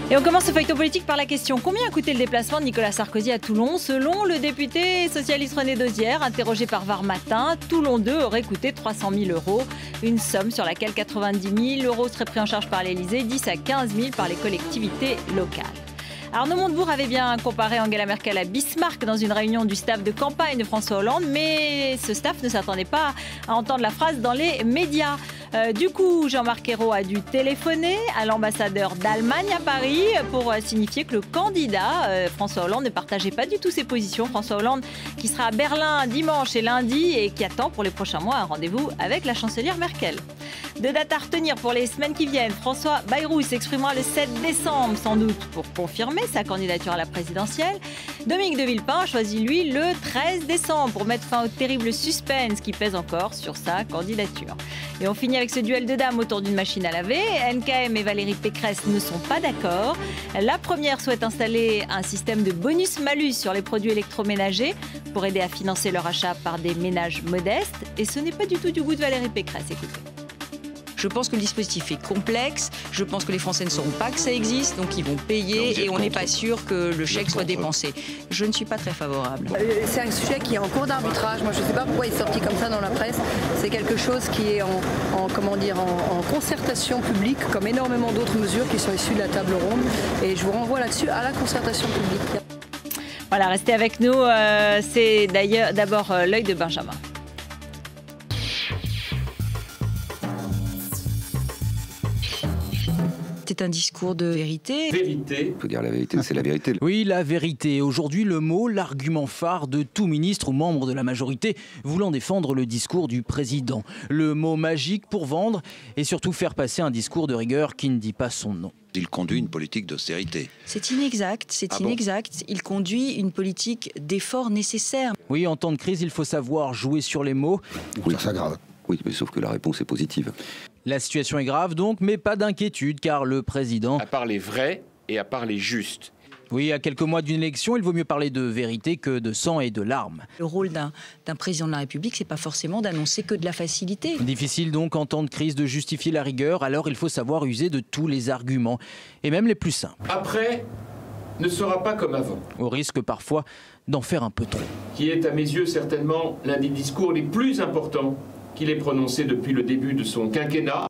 Et on commence ce feuilleton politique par la question: combien a coûté le déplacement de Nicolas Sarkozy à Toulon? Selon le député socialiste René Dosière, interrogé par Var Matin, Toulon 2 aurait coûté 300 000 €. Une somme sur laquelle 90 000 € seraient pris en charge par l'Élysée, 10 à 15 000 par les collectivités locales. Arnaud Montebourg avait bien comparé Angela Merkel à Bismarck dans une réunion du staff de campagne de François Hollande, mais ce staff ne s'attendait pas à entendre la phrase dans les médias. Du coup, Jean-Marc Ayrault a dû téléphoner à l'ambassadeur d'Allemagne à Paris pour signifier que le candidat François Hollande ne partageait pas du tout ses positions. François Hollande qui sera à Berlin dimanche et lundi et qui attend pour les prochains mois un rendez-vous avec la chancelière Merkel. Deux dates à retenir pour les semaines qui viennent. François Bayrou s'exprimera le 7 décembre, sans doute pour confirmer sa candidature à la présidentielle. Dominique de Villepin a choisi, lui, le 13 décembre pour mettre fin au terrible suspense qui pèse encore sur sa candidature. Et on finit avec ce duel de dames autour d'une machine à laver. NKM et Valérie Pécresse ne sont pas d'accord. La première souhaite installer un système de bonus-malus sur les produits électroménagers pour aider à financer leur achat par des ménages modestes. Et ce n'est pas du tout du goût de Valérie Pécresse. Écoutez. Je pense que le dispositif est complexe, je pense que les Français ne sauront pas que ça existe, donc ils vont payer et on n'est pas sûr que le chèque soit dépensé. Je ne suis pas très favorable. C'est un sujet qui est en cours d'arbitrage. Moi, je ne sais pas pourquoi il est sorti comme ça dans la presse. C'est quelque chose qui est en concertation publique, comme énormément d'autres mesures qui sont issues de la table ronde. Et je vous renvoie là-dessus à la concertation publique. Voilà, restez avec nous. C'est d'ailleurs d'abord l'œil de Benjamin. C'est un discours de vérité. Vérité. Il faut dire la vérité, c'est la vérité. Oui, la vérité. Aujourd'hui, le mot, l'argument phare de tout ministre ou membre de la majorité voulant défendre le discours du président. Le mot magique pour vendre et surtout faire passer un discours de rigueur qui ne dit pas son nom. Il conduit une politique d'austérité. C'est inexact, inexact. Il conduit une politique d'effort nécessaire. Oui, en temps de crise, il faut savoir jouer sur les mots. Oui, ça grave. Oui, mais sauf que la réponse est positive. La situation est grave donc, mais pas d'inquiétude, car le président À parler vrai et à parler juste. Oui, à quelques mois d'une élection, il vaut mieux parler de vérité que de sang et de larmes. Le rôle d'un président de la République, c'est pas forcément d'annoncer que de la facilité. Difficile donc en temps de crise de justifier la rigueur, alors il faut savoir user de tous les arguments, et même les plus simples. Après ne sera pas comme avant. Au risque parfois d'en faire un peu trop. Qui est à mes yeux certainement l'un des discours les plus importants qu'il ait prononcé depuis le début de son quinquennat.